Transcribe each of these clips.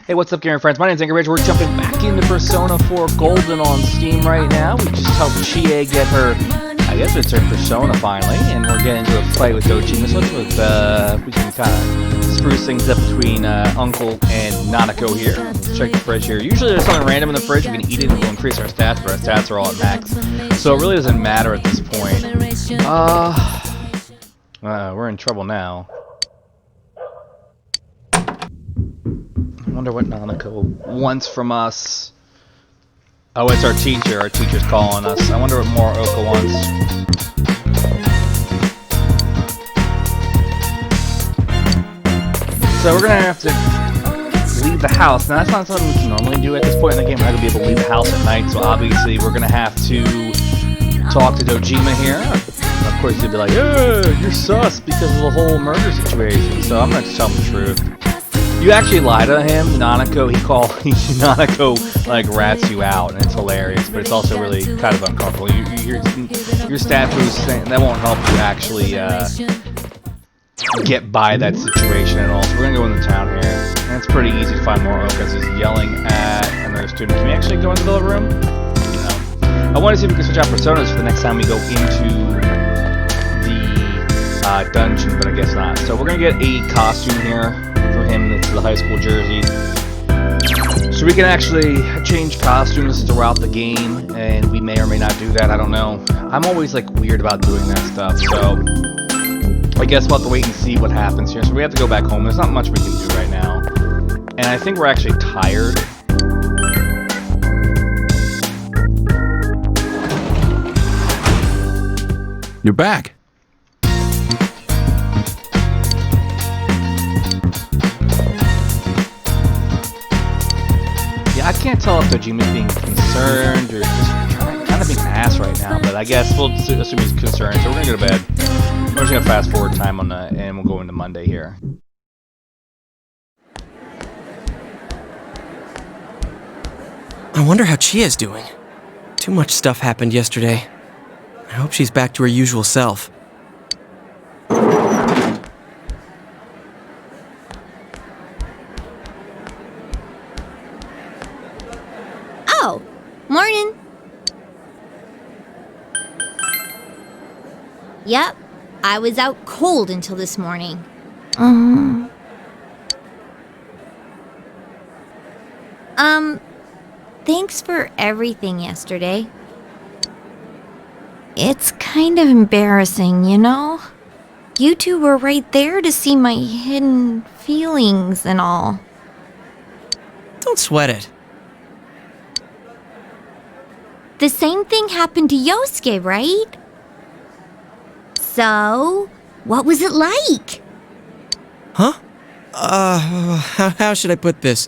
Hey, what's up, gamer friends? My name's Ridge. We're jumping back into Persona 4 Golden on Steam right now. We just helped Chie get her, I guess it's her Persona finally, and we're getting into a fight with Dojima. So we can kind of spruce things up between Uncle and Nanako here. Let's check the fridge here. Usually there's something random in the fridge. We can eat it and we'll increase our stats, but our stats are all at max. So it really doesn't matter at this point. We're in trouble now. I wonder what Nanako wants from us. Oh, it's our teacher. Our teacher's calling us. I wonder what more Oka wants. So we're gonna have to leave the house. Now that's not something we can normally do at this point in the game. We're not gonna be able to leave the house at night. So obviously we're gonna have to talk to Dojima here. Of course he'd be like, "Yeah, you're sus because of the whole murder situation." So I'm gonna tell him the truth. You actually lie to him, Nanako. Nanako like rats you out, and it's hilarious, but it's also really kind of uncomfortable. Your stat boost that won't help you actually get by that situation at all. So we're gonna go into town here, and it's pretty easy to find more Okas. He's yelling at another student. Can we actually go into the room? No. I want to see if we can switch out personas for the next time we go into the dungeon, but I guess not. So we're gonna get a costume here for him. That's the high school jersey. So we can actually change costumes throughout the game, and we may or may not do that. I don't know. I'm always like weird about doing that stuff, so I guess we'll have to wait and see what happens here. So we have to go back home. There's not much we can do right now, and I think we're actually tired. You're back. I can't tell if Dojima's being concerned or just kind of being an ass right now, but I guess we'll assume he's concerned, so we're gonna go to bed. We're just gonna fast forward time on and we'll go into Monday here. I wonder how Chia's doing. Too much stuff happened yesterday. I hope she's back to her usual self. Oh, morning. Yep, I was out cold until this morning. Thanks for everything yesterday. It's kind of embarrassing, you know? You two were right there to see my hidden feelings and all. Don't sweat it. The same thing happened to Yosuke, right? So, what was it like? Huh? How should I put this?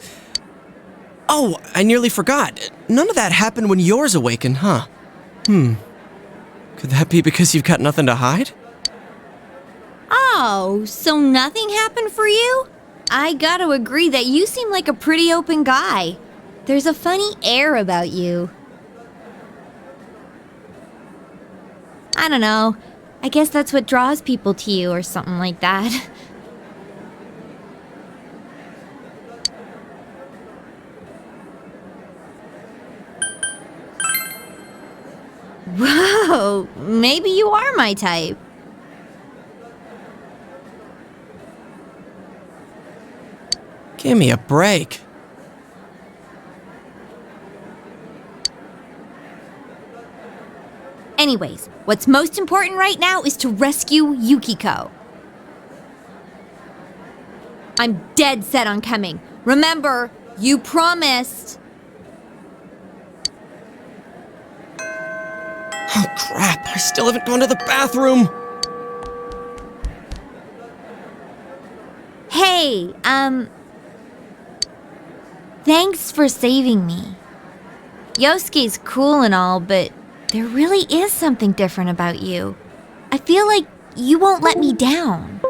Oh, I nearly forgot. None of that happened when yours awakened, huh? Could that be because you've got nothing to hide? Oh, so nothing happened for you? I gotta agree that you seem like a pretty open guy. There's a funny air about you. I don't know. I guess that's what draws people to you or something like that. Whoa, maybe you are my type. Give me a break. Anyways, what's most important right now is to rescue Yukiko. I'm dead set on coming. Remember, you promised. Oh crap, I still haven't gone to the bathroom. Hey, thanks for saving me. Yosuke's cool and all, but there really is something different about you. I feel like you won't let me down.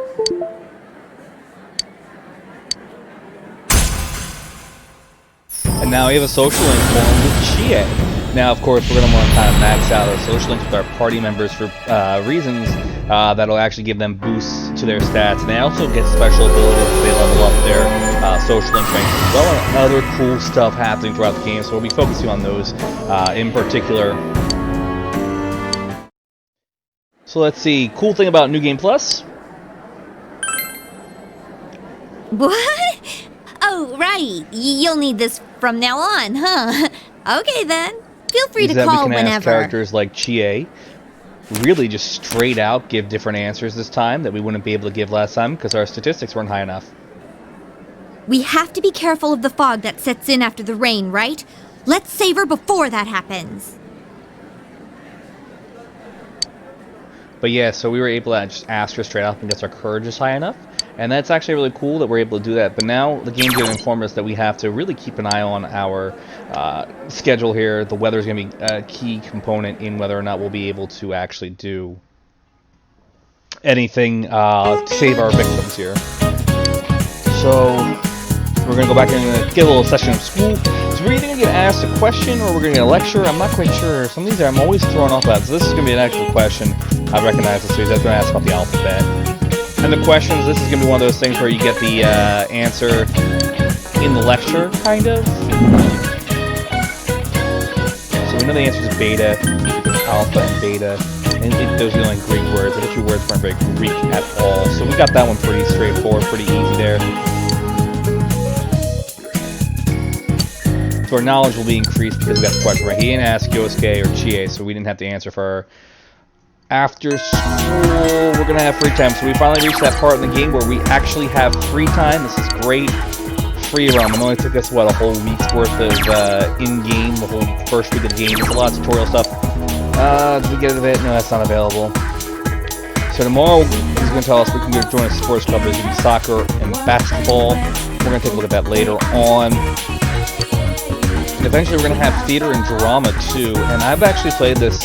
And now we have a social link form with Chie. Now, of course, we're going to want to kind of max out our social links with our party members for reasons that'll actually give them boosts to their stats. And they also get special abilities if they level up there. social link rankings as well, and other cool stuff happening throughout the game. So we'll be focusing on those in particular. So let's see. Cool thing about New Game Plus. What? Oh, right. You'll need this from now on, huh? Okay, then. Feel free to call We can ask whenever. characters like Chie really just straight out give different answers this time that we wouldn't be able to give last time because our statistics weren't high enough. We have to be careful of the fog that sets in after the rain, right? Let's save her before that happens. But yeah, so we were able to just ask her straight out because our courage is high enough. And that's actually really cool that we're able to do that. But now the game's going to inform us that we have to really keep an eye on our schedule here. The weather is going to be a key component in whether or not we'll be able to actually do anything to save our victims here. So we're going to go back and get a little session of school. So we're either going to get asked a question or we're going to get a lecture. I'm not quite sure. Some of these I'm always thrown off at. So this is going to be an actual question. I recognize this. So he's going to ask about the alphabet. And the questions, this is going to be one of those things where you get the answer in the lecture, kind of. So we know the answer is beta, alpha, and beta. And those are the only Greek words. The other two words weren't very Greek at all. So we got that one pretty straightforward, pretty easy there. So our knowledge will be increased because we got the question right. He didn't ask Yosuke or Chie, so we didn't have to answer for her. After school, we're going to have free time. So we finally reached that part in the game where we actually have free time. This is great. Free roam. It only took us, what, a whole week's worth of in-game, the whole first week of the game. There's a lot of tutorial stuff. Did we get it? No, that's not available. So tomorrow, he's going to tell us we can go join a sports club. There's going to be soccer and basketball. We're going to take a look at that later on. And eventually we're going to have theater and drama, too. And I've actually played this...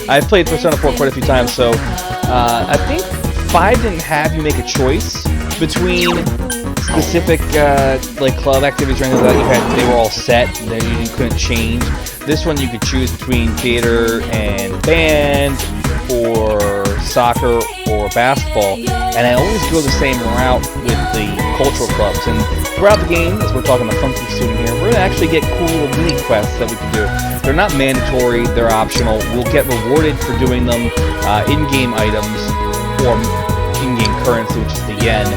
I've played Persona 4 quite a few times, so I think 5 didn't have you make a choice between specific like club activities or anything like that. They were all set, you couldn't change. This one you could choose between theater and band, or soccer, or basketball. And I always go the same route with the cultural clubs. And throughout the game, as we're talking to Funky Student here, we're going to actually get cool little mini quests that we can do. They're not mandatory, they're optional. We'll get rewarded for doing them, in-game items, or in-game currency, which is the yen.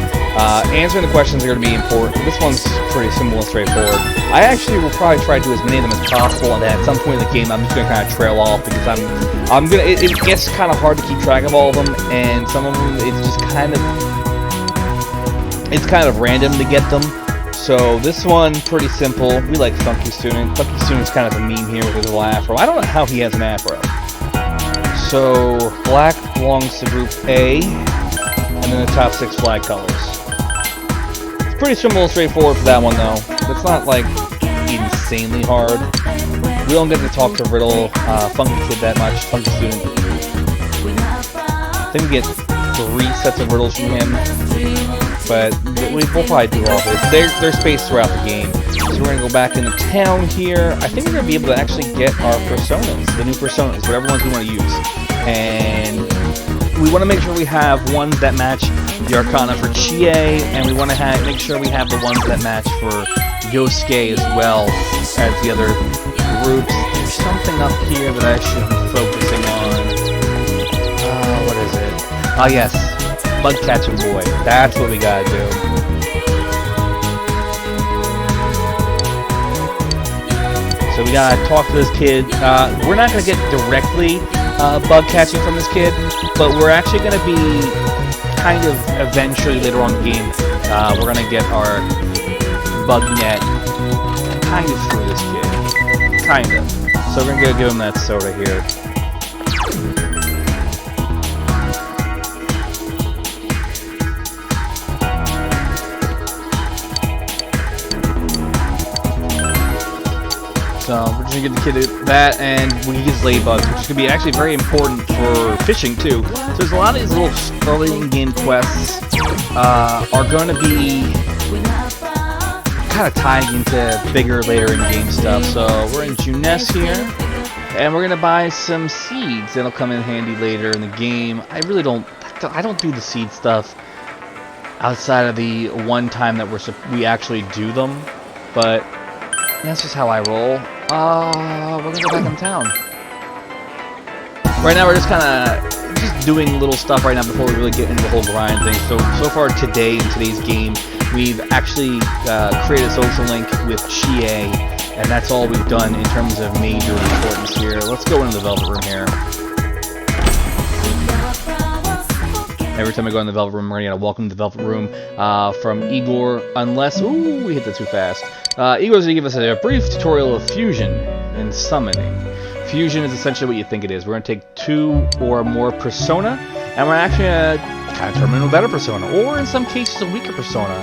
Answering the questions are going to be important. This one's pretty simple and straightforward. I actually will probably try to do as many of them as possible, and then at some point in the game, I'm just going to kind of trail off, because I'm gonna. It gets kind of hard to keep track of all of them, and some of them, it's just kind of random to get them. So this one, pretty simple. We like Funky Student. Funky Student's kind of a meme here with his little afro. I don't know how he has an afro. So black belongs to group A, and then the top 6 flag colors. It's pretty simple and straightforward for that one, though. It's not like insanely hard. We don't get to talk to Riddle, Funky Kid that much. Funky Student. I think we get 3 sets of riddles from him. But we'll probably do all of it. They're spaced throughout the game. So we're going to go back into town here. I think we're going to be able to actually get our personas, the new personas, whatever ones we want to use. And we want to make sure we have ones that match the Arcana for Chie, and we want to make sure we have the ones that match for Yosuke as well as the other groups. There's something up here that I should be focusing on. What is it? Oh, yes. Bug catching boy. That's what we gotta do. So we gotta talk to this kid. We're not gonna get directly bug catching from this kid, but we're actually gonna be kind of eventually later on in the game. We're gonna get our bug net kind of through this kid. Kind of. So we're gonna go give him that soda here. So we're just gonna give the kid that, and we can use ladybugs, which is gonna be actually very important for fishing too. So there's a lot of these little early in-game quests are going to be kind of tied into bigger later in-game stuff. So we're in Juness here, and we're gonna buy some seeds that'll come in handy later in the game. I don't do the seed stuff outside of the one time that we actually do them, but that's just how I roll. We're gonna go back in town. Right now we're just kind of just doing little stuff right now before we really get into the whole grind thing. So far today in today's game, we've actually created a social link with Chie, and that's all we've done in terms of major importance here. Let's go into the Velvet Room here. Every time I go in the Velvet Room, we're gonna welcome to the Velvet Room from Igor, unless... Ooh, we hit that too fast. Igor's gonna give us a brief tutorial of fusion and summoning. Fusion is essentially what you think it is. We're gonna take 2 or more persona, and we're actually gonna kind of turn them into a better persona, or in some cases a weaker persona.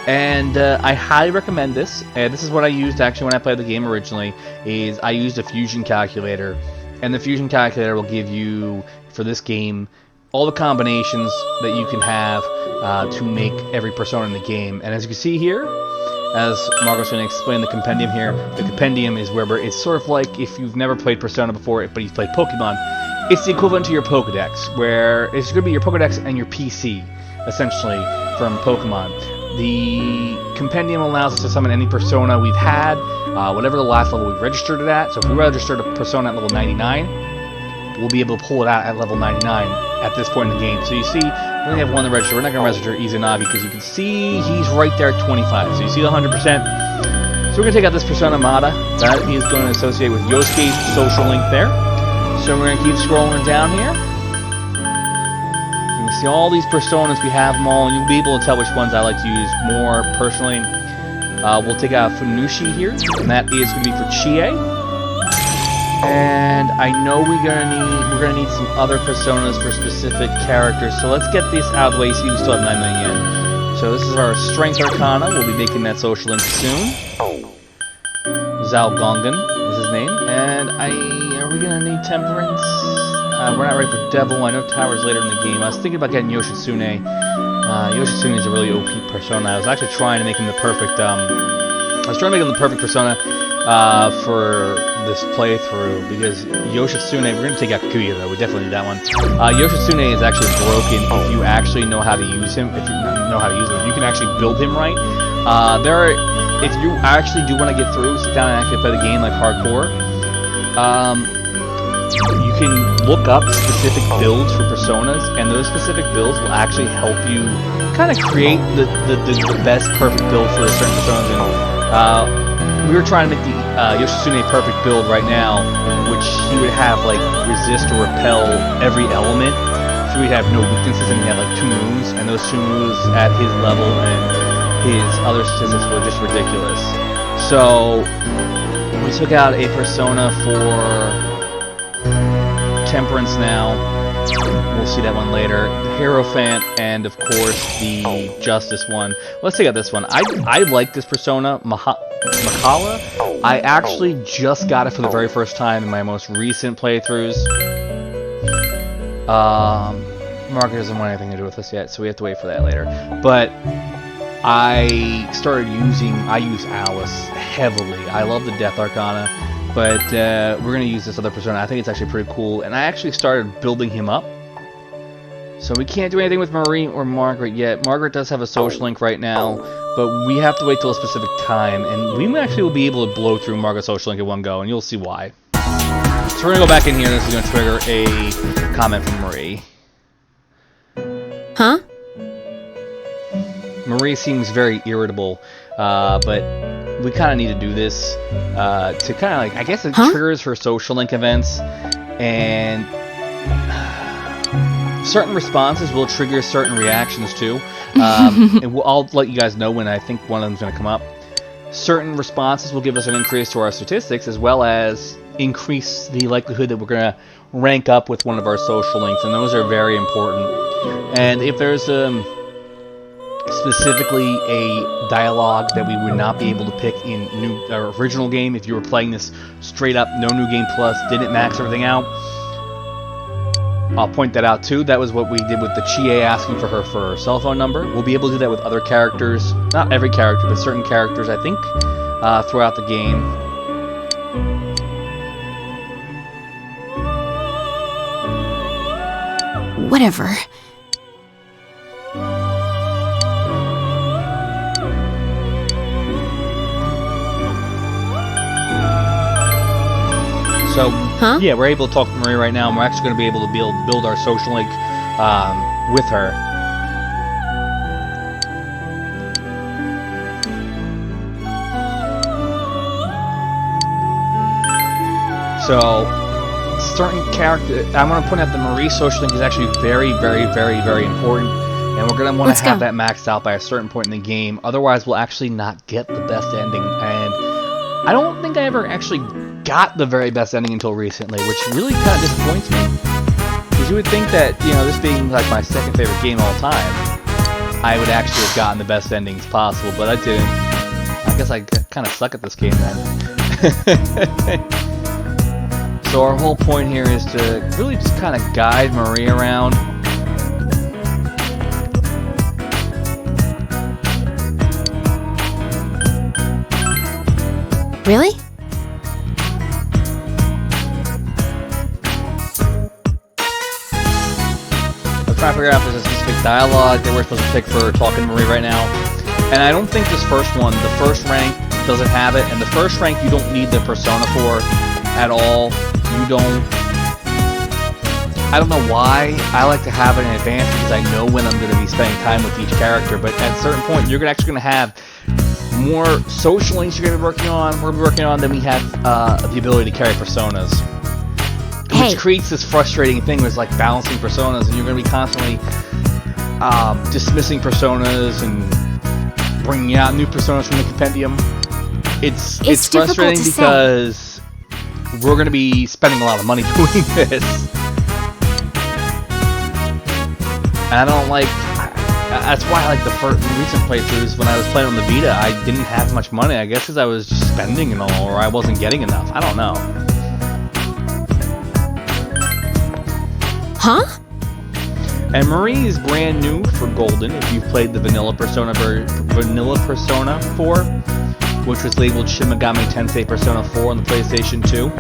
And I highly recommend this. This is what I used actually when I played the game originally, is I used a fusion calculator. And the fusion calculator will give you, for this game, all the combinations that you can have to make every persona in the game. And as you can see here, as Marco's going to explain the compendium here, the compendium is where it's sort of like if you've never played Persona before, but you've played Pokemon, it's the equivalent to your Pokedex, where it's going to be your Pokedex and your PC, essentially, from Pokemon. The compendium allows us to summon any persona we've had, whatever the last level we registered it at. So if we registered a persona at level 99, we'll be able to pull it out at level 99 at this point in the game. So you see, we only have one to register. We're not going to register Izanagi because you can see he's right there at 25. So you see the 100%. So we're going to take out this persona Mata. That is going to associate with Yosuke's social link there. So we're going to keep scrolling down here. You can see all these personas. We have them all, and you'll be able to tell which ones I like to use more personally. We'll take out Funushi here, and that is going to be for Chie. And I know we're gonna need some other personas for specific characters. So let's get this out of the way. See, we still have 9 million yen. So this is our Strength Arcana. We'll be making that social link soon. Zhao Gongan is his name. And are we gonna need Temperance? We're not ready for Devil. I know Tower's later in the game. I was thinking about getting Yoshitsune. Yoshitsune is a really OP persona. I was actually trying to make him the perfect. Persona for this playthrough, because Yoshitsune, we're going to take out Kuya though, we definitely need that one. Yoshitsune is actually broken if you actually know how to use him, if you can actually build him right. If you actually do want to get through, sit down and actually play the game like hardcore, you can look up specific builds for personas, and those specific builds will actually help you kind of create the best perfect build for a certain persona. We were trying to make the Yoshitsune perfect build right now, which he would have like resist or repel every element, so he'd have no weaknesses, and he had like 2 moves, and those 2 moves at his level and his other statistics were just ridiculous. So we took out a persona for Temperance now. We'll see that one later. The Hierophant, and of course the Justice one. Let's take out this one. I like this persona, Makala. I actually just got it for the very first time in my most recent playthroughs. Margaret doesn't want anything to do with this yet, so we have to wait for that later. But I use Alice heavily. I love the Death Arcana. But we're going to use this other persona. I think it's actually pretty cool. And I actually started building him up. So we can't do anything with Marie or Margaret yet. Margaret does have a social link right now. But we have to wait till a specific time. And we actually will be able to blow through Margaret's social link in one go. And you'll see why. So we're going to go back in here. And this is going to trigger a comment from Marie. Huh? Marie seems very irritable. But we kind of need to do this to kind of like, I guess it triggers her social link events, and certain responses will trigger certain reactions too. And I'll let you guys know when I think one of them's going to come up. Certain responses will give us an increase to our statistics, as well as increase the likelihood that we're going to rank up with one of our social links, and those are very important. And if there's specifically a dialogue that we would not be able to pick in original game, if you were playing this straight up, no new game plus, didn't max everything out, I'll point that out too. That was what we did with the Chie asking for her cell phone number. We'll be able to do that with other characters, not every character, but certain characters, I think, throughout the game. Whatever. So, Huh? yeah, we're able to talk to Marie right now, and we're actually going to be able to build our social link with her. So, certain character, I'm going to point out the Marie social link is actually very, very, very, very important, and we're going to want Let's to have go. that maxed out by a certain point in the game. Otherwise, we'll actually not get the best ending, and I don't think I ever actually got the very best ending until recently, which really kind of disappoints me. Because you would think that, you know, this being like my second favorite game of all time, I would actually have gotten the best endings possible, but I didn't. I guess I kind of suck at this game then. So our whole point here is to really just kind of guide Marie around. Really? I'm trying to figure out if there's a specific dialogue that we're supposed to pick for talking to Marie right now. And I don't think this first one, the first rank, doesn't have it. And the first rank you don't need the persona for at all. You don't... I don't know why I like to have it in advance because I know when I'm going to be spending time with each character. But at a certain point, you're actually going to have more social links you're going to be working on, than we have the ability to carry personas. Hey. Which creates this frustrating thing with like balancing personas, and you're going to be constantly dismissing personas and bringing out new personas from the compendium. It's frustrating difficult to because we're going to be spending a lot of money doing this. And I don't like... That's why I like the recent playthroughs. When I was playing on the Vita, I didn't have much money. I guess because I was just spending it all, or I wasn't getting enough. I don't know. Huh? And Marie is brand new for Golden. If you've played the Vanilla Persona 4, which was labeled Shin Megami Tensei Persona 4 on the PlayStation 2.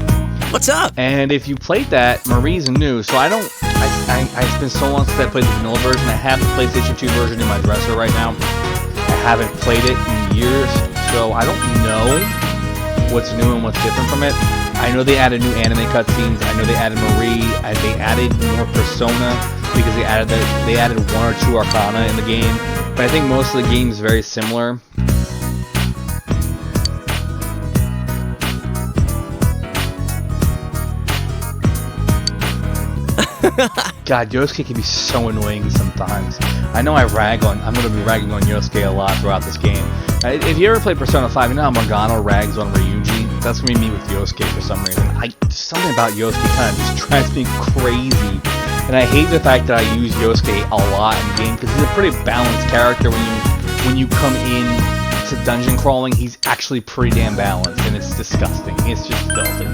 What's up? And if you played that, Marie's new. So it's been so long since I played the vanilla version. I have the PlayStation 2 version in my dresser right now. I haven't played it in years, so I don't know what's new and what's different from it. I know they added new anime cutscenes. I know they added Marie. They added more Persona because they added one or two Arcana in the game. But I think most of the game is very similar. God, Yosuke can be so annoying sometimes. I know I'm going to be ragging on Yosuke a lot throughout this game. If you ever play Persona 5, you know how Morgana rags on Ryuji? That's going to be me with Yosuke for some reason. Something about Yosuke kind of just drives me crazy. And I hate the fact that I use Yosuke a lot in the game, because he's a pretty balanced character. When you come in to dungeon crawling, he's actually pretty damn balanced, and it's disgusting. It's just filthy.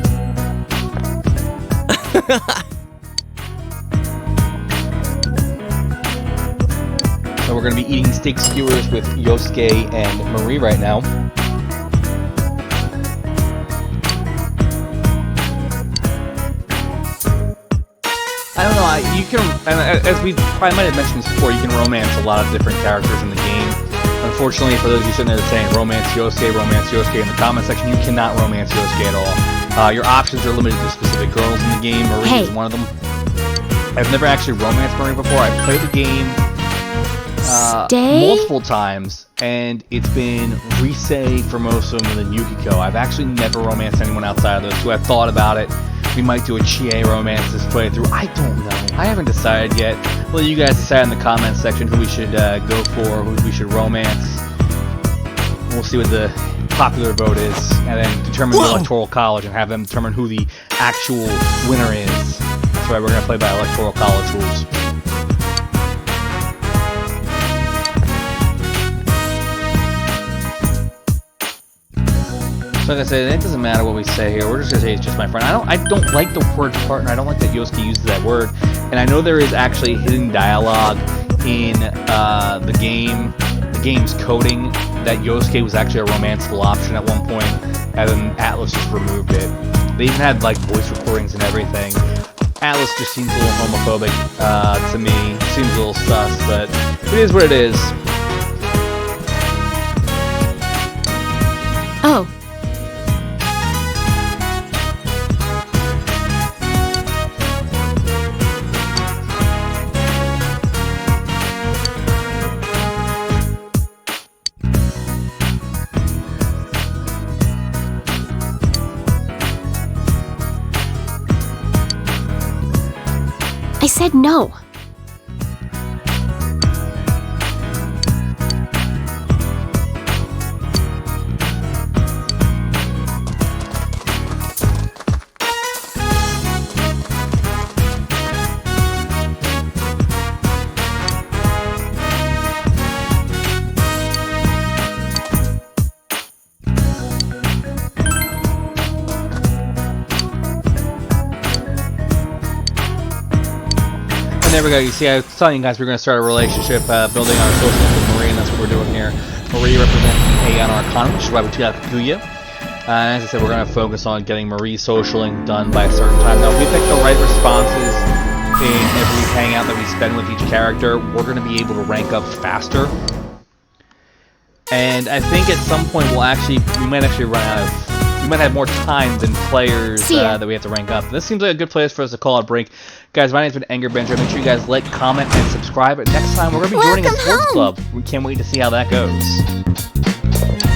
So we're going to be eating steak skewers with Yosuke and Marie right now. I don't know, you can, as we probably might have mentioned this before, you can romance a lot of different characters in the game. Unfortunately, for those of you sitting there saying romance Yosuke in the comment section, you cannot romance Yosuke at all. Your options are limited to specific girls in the game. Marie is one of them. I've never actually romanced Marie before. I've played the game multiple times, and it's been Rise, Formosa, and then Yukiko. I've actually never romanced anyone outside of those two. I've thought about it. We might do a Chie romance this playthrough. I don't know. I haven't decided yet. Well, you guys decide in the comments section who we should go for, who we should romance. We'll see what the popular vote is, and then determine the Electoral College and have them determine who the actual winner is. That's why we're going to play by Electoral College rules. So like I said, it doesn't matter what we say here. We're just gonna say it's just my friend. I don't like the word partner. I don't like that Yosuke uses that word. And I know there is actually hidden dialogue in the game's coding that Yosuke was actually a romanceable option at one point, and then Atlas just removed it. They even had like voice recordings and everything. Atlas just seems a little homophobic to me. Seems a little sus, but it is what it is. Oh. said no. And there we go. You see, I was telling you guys we're going to start a relationship, building our social link with Marie, and that's what we're doing here. Marie represents A on our economy, which is why we took out Kikuya. As I said, we're going to focus on getting Marie's socialing done by a certain time. Now, if we pick the right responses in every hangout that we spend with each character, we're going to be able to rank up faster. And I think at some point we might actually run out of. We might have more time than players that we have to rank up. This seems like a good place for us to call it a break. Guys, my name's been Anger Benjo. Make sure you guys like, comment, and subscribe. And next time, we're going to be joining a sports club. We can't wait to see how that goes.